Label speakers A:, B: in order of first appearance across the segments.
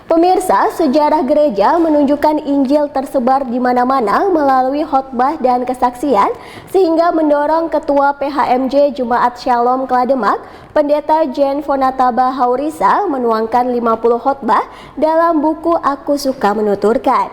A: Pemirsa, sejarah gereja menunjukkan Injil tersebar di mana-mana melalui khotbah dan kesaksian sehingga mendorong Ketua PHMJ Jemaat Shalom Klademak, Pendeta Jen Fonataba Haurisa menuangkan 50 khotbah dalam buku Aku Suka Menuturkan.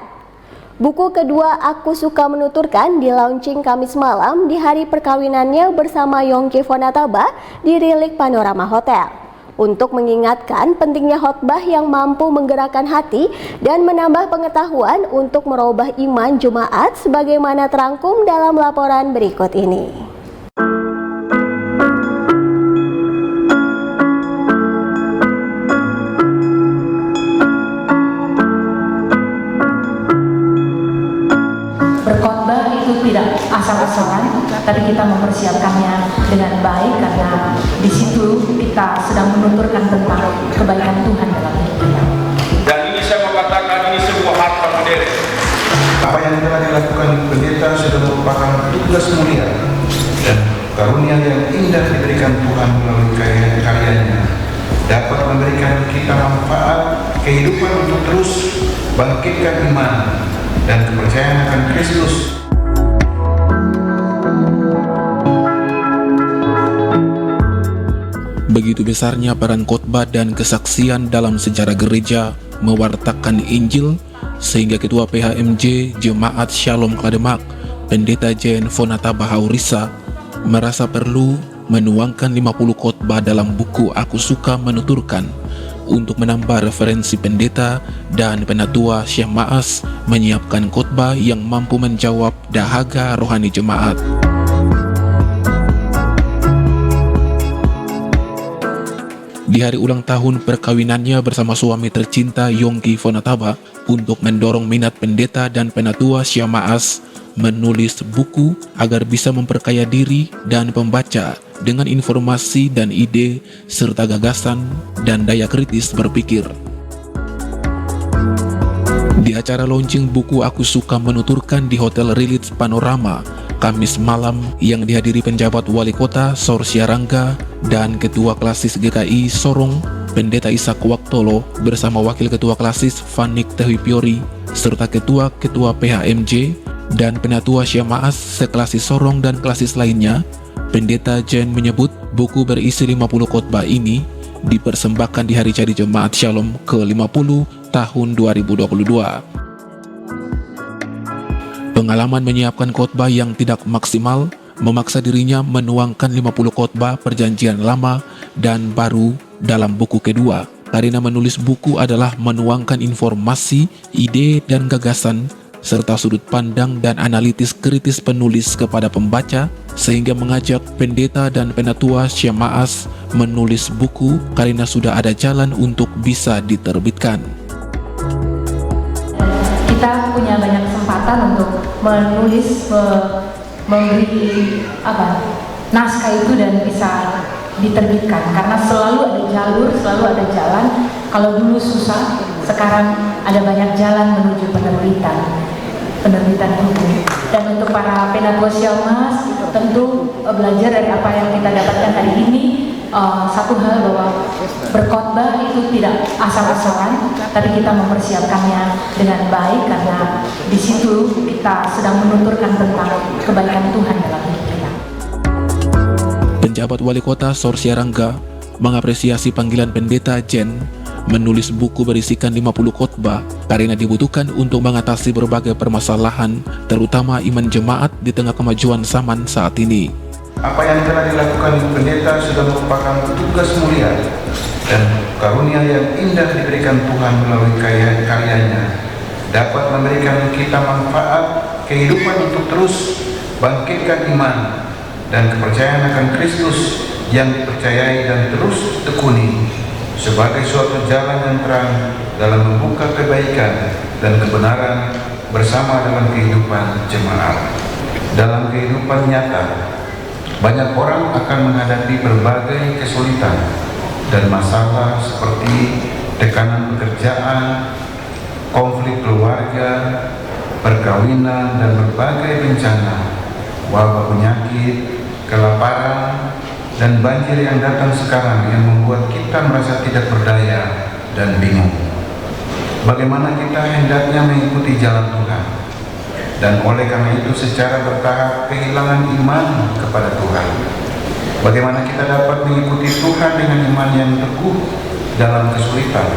A: Buku kedua Aku Suka Menuturkan di launching Kamis malam di hari perkawinannya bersama Yongki Fonataba di Rilik Panorama Hotel. Untuk mengingatkan pentingnya khotbah yang mampu menggerakkan hati dan menambah pengetahuan untuk merubah iman jemaat sebagaimana terangkum dalam laporan berikut ini.
B: Berkhotbah itu tidak asal-asalan, tapi kita mempersiapkannya dengan baik karena di situ kita sedang menuturkan tentang kebaikan Tuhan dalam hidup kita.
C: Dan ini saya mengatakan ini sebuah harta modern.
D: Apa yang telah dilakukan pendeta sudah merupakan tugas mulia dan karunia yang indah diberikan Tuhan melalui karyanya dapat memberikan kita manfaat kehidupan untuk terus bangkitkan iman dan kepercayaan akan Kristus.
E: Begitu besarnya peran khotbah dan kesaksian dalam sejarah gereja mewartakan Injil, sehingga Ketua PHMJ Jemaat Shalom Klademak, Pendeta Jen Fonataba Haurisa, merasa perlu menuangkan 50 khotbah dalam buku Aku Suka Menuturkan untuk menambah referensi pendeta dan penatua Syekh Maas menyiapkan khotbah yang mampu menjawab dahaga rohani jemaat. Di hari ulang tahun perkawinannya bersama suami tercinta Yongki Fonataba untuk mendorong minat pendeta dan penatua Syekh Maas menulis buku agar bisa memperkaya diri dan pembaca dengan informasi dan ide serta gagasan dan daya kritis berpikir. Di acara launching buku Aku Suka Menuturkan di Hotel Rilik Panorama Kamis malam yang dihadiri penjabat Wali Kota Sor Siarangga dan Ketua Klasis GKI Sorong Pendeta Ishak Waktolo bersama Wakil Ketua Klasis Fanik Tehuipiori serta Ketua PHMJ dan Penatua Syekh Maas seklasis Sorong dan klasis lainnya. Pendeta Jen menyebut buku berisi 50 khotbah ini dipersembahkan di Hari Jadi Jemaat Shalom ke-50 tahun 2022. Pengalaman menyiapkan khotbah yang tidak maksimal memaksa dirinya menuangkan 50 khotbah perjanjian lama dan baru dalam buku kedua. Karena menulis buku adalah menuangkan informasi, ide, dan gagasan serta sudut pandang dan analitis kritis penulis kepada pembaca, sehingga mengajak pendeta dan penatua Syekh Maas menulis buku karena sudah ada jalan untuk bisa diterbitkan.
B: Kita punya banyak kesempatan untuk menulis, memberi naskah itu dan bisa diterbitkan karena selalu ada jalur, selalu ada jalan. Kalau dulu susah, sekarang ada banyak jalan menuju penerbitan buku. Dan untuk para penatua Syekh Maas tentu belajar dari apa yang kita dapatkan hari ini. Satu hal bahwa berkhotbah itu tidak asal-asalan, tapi kita mempersiapkannya dengan baik karena di situ kita sedang menuturkan tentang kebaikan Tuhan dalam hidup kita.
E: Penjabat Wali Kota Sor Siarangga mengapresiasi panggilan Pendeta Jen menulis buku berisikan 50 khotbah karena dibutuhkan untuk mengatasi berbagai permasalahan, terutama iman jemaat di tengah kemajuan zaman saat ini.
D: Apa yang telah dilakukan pendeta sudah merupakan tugas mulia dan karunia yang indah diberikan Tuhan melalui karyanya dapat memberikan kita manfaat kehidupan untuk terus bangkitkan iman dan kepercayaan akan Kristus yang dipercayai dan terus tekuni sebagai suatu jalan yang terang dalam membuka kebaikan dan kebenaran bersama dalam kehidupan jemaat. Dalam kehidupan nyata, banyak orang akan menghadapi berbagai kesulitan dan masalah seperti tekanan pekerjaan, konflik keluarga, perkawinan, dan berbagai bencana, wabah penyakit, kelaparan, dan banjir yang datang sekarang yang membuat kita merasa tidak berdaya dan bingung. bagaimana kita hendaknya mengikuti jalan Tuhan. Dan oleh karena itu secara bertahap kehilangan iman kepada Tuhan. Bagaimana kita dapat mengikuti Tuhan dengan iman yang teguh dalam kesulitan.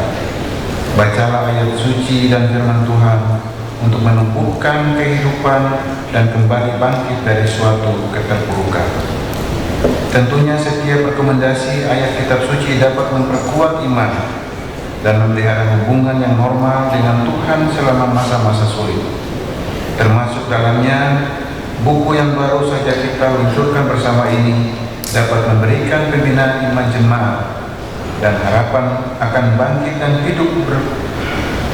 D: Bacalah ayat suci dan firman Tuhan untuk menumbuhkan kehidupan dan kembali bangkit dari suatu keterpurukan. Tentunya setiap rekomendasi ayat kitab suci dapat memperkuat iman dan memelihara hubungan yang normal dengan Tuhan selama masa-masa sulit. Termasuk dalamnya buku yang baru saja kita luncurkan bersama ini dapat memberikan pembinaan iman jemaat dan harapan akan bangkit dan hidup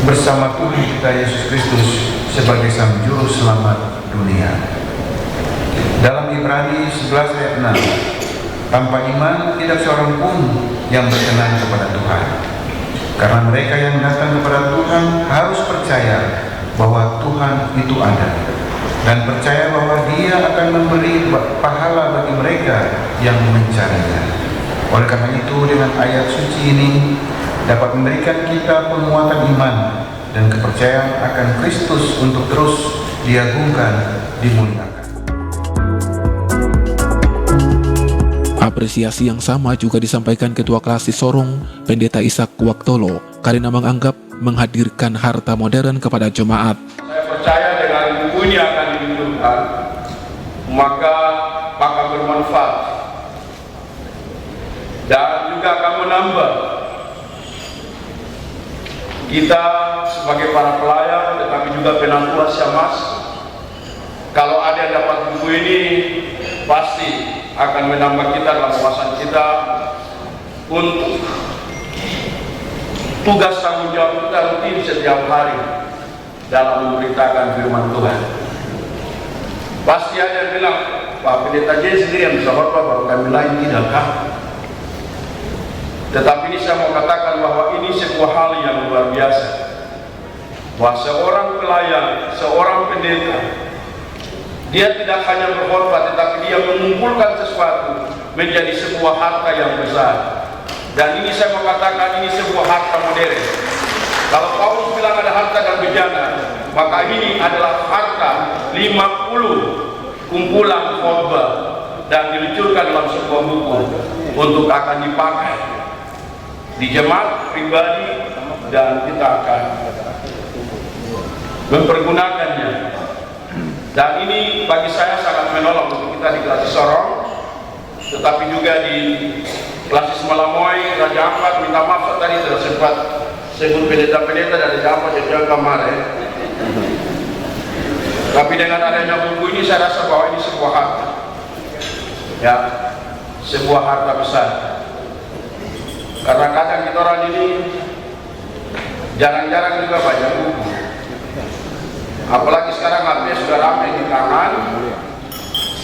D: bersama Tuhan kita Yesus Kristus sebagai Sang Juru Selamat dunia. Dalam Ibrani 11 ayat 6, tanpa iman tidak seorang pun yang berkenan kepada Tuhan. Karena mereka yang datang kepada Tuhan harus percaya bahwa Tuhan itu ada dan percaya bahwa Dia akan memberi pahala bagi mereka yang mencarinya. Oleh karena itu, dengan ayat suci ini dapat memberikan kita penguatan iman dan kepercayaan akan Kristus untuk terus diagungkan, dimuliakan.
E: Apresiasi yang sama juga disampaikan Ketua Klasis Sorong, Pendeta Ishak Waktolo, karena menganggap menghadirkan harta modern kepada jemaat.
C: Saya percaya dengan buku ini akan diluncurkan, maka akan bermanfaat dan juga akan menambah kita sebagai para pelayan, tetapi juga penatua Syamas. Kalau ada yang dapat buku ini, pasti akan menambah kita dalam wawasan kita untuk tugas tanggung jawab kita rutin setiap hari dalam memberitakan firman Tuhan. Pasti ada yang bilang, Pak Pendeta J sendiri yang bisa khotbah, baru kami lain tidakkah? Tetapi ini saya mau katakan bahwa ini sebuah hal yang luar biasa, bahwa seorang pelayan, seorang pendeta, dia tidak hanya berkhotbah, tetapi dia mengumpulkan sesuatu menjadi sebuah harta yang besar. Dan ini saya mau katakan, ini sebuah harta modern. Kalau Paulus bilang ada harta dan bejana, maka ini adalah harta 50 kumpulan khotbah dan diluncurkan dalam sebuah buku untuk akan dipakai di jemaat pribadi, dan kita akan mempergunakannya. Dan ini bagi saya sangat menolong untuk kita di Klasis Sorong, tetapi juga di Klasis Malamoy, Raja Ampat. Minta maaf tadi tidak sempat sebut pendeta-pendeta dari Raja Ampat sejak kemarin. Tapi dengan adanya buku ini saya rasa bahwa ini sebuah harta, ya, sebuah harta besar. Karena kadang kita orang ini jarang-jarang juga baca buku. Apalagi sekarang HP sudah ramai di tangan,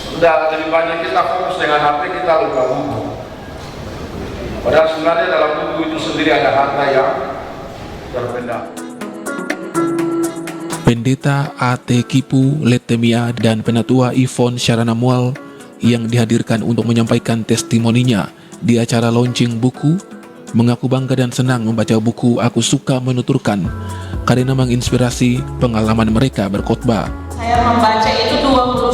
C: sudah lebih banyak kita fokus dengan HP, kita lupa buku. Padahal sebenarnya dalam buku itu sendiri ada harta yang terpendam.
E: Pendeta A.T. Kipu Letemia dan Penatua Ivon Syaranamual yang dihadirkan untuk menyampaikan testimoninya di acara launching buku mengaku bangga dan senang membaca buku Aku Suka Menuturkan karena menginspirasi pengalaman mereka berkhotbah.
B: Saya membaca itu 21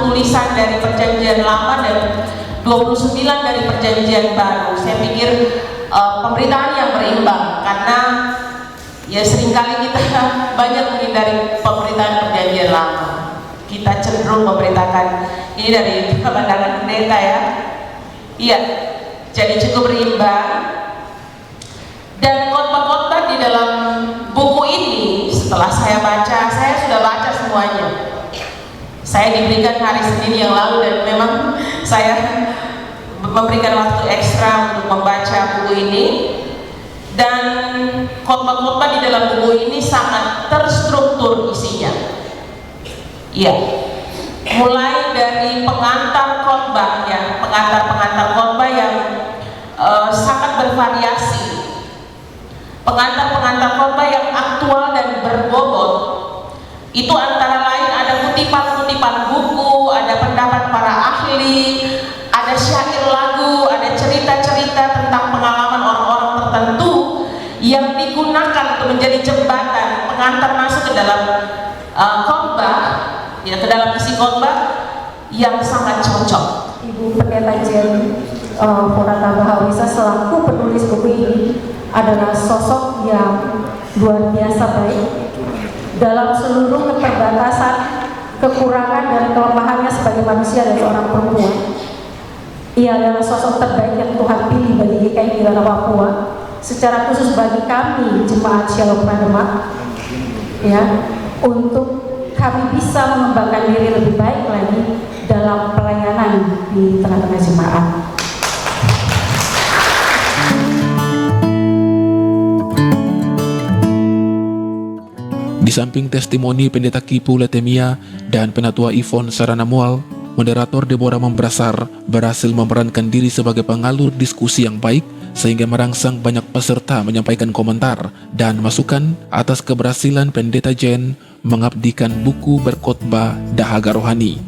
B: tulisan dari Perjanjian Lama dan 29 dari Perjanjian Baru. Saya pikir pemberitaan yang berimbang, karena ya seringkali kita banyak menghindari pemberitaan Perjanjian Lama. Kita cenderung memberitakan ini dari pandangan pendeta, ya. Iya, jadi cukup berimbang. Dan khotbah-khotbah di dalam buku ini, setelah saya baca, saya sudah baca semuanya. Saya diberikan hari Senin yang lalu dan memang saya memberikan waktu ekstra untuk membaca buku ini. Dan khotbah-khotbah di dalam buku ini sangat terstruktur isinya. Iya, mulai dari pengantar khotbah, ya, pengantar khotbah yang sangat bervariasi. Pengantar khotbah yang aktual dan berbobot. Itu antara lain ada kutipan-kutipan buku, ada pendapat para ahli, ada syair lagu, ada cerita-cerita tentang pengalaman orang-orang tertentu yang digunakan untuk
F: menjadi jembatan pengantar masuk ke dalam khotbah, ya, ke dalam isi khotbah yang sangat cocok.
B: Ibu Pendeta Jen Purata Bahawisa selaku penulis buku ini adalah sosok yang luar biasa baik dalam seluruh keterbatasan, kekurangan dan kelemahannya sebagai manusia dan seorang perempuan. Ia adalah sosok terbaik yang Tuhan pilih bagi GKI di Tanah Papua, secara khusus bagi kami Jemaat Shalom Prademak, ya, untuk kami bisa mengembangkan diri lebih baik lagi dalam pelayanan di tengah-tengah jemaat.
E: Di samping testimoni Pendeta Kipu Letemia dan Penatua Ivon Saranamual, moderator Deborah Membrasar berhasil memerankan diri sebagai pengalur diskusi yang baik sehingga merangsang banyak peserta menyampaikan komentar dan masukan atas keberhasilan Pendeta Jen mengabdikan buku berkhotbah dahaga rohani.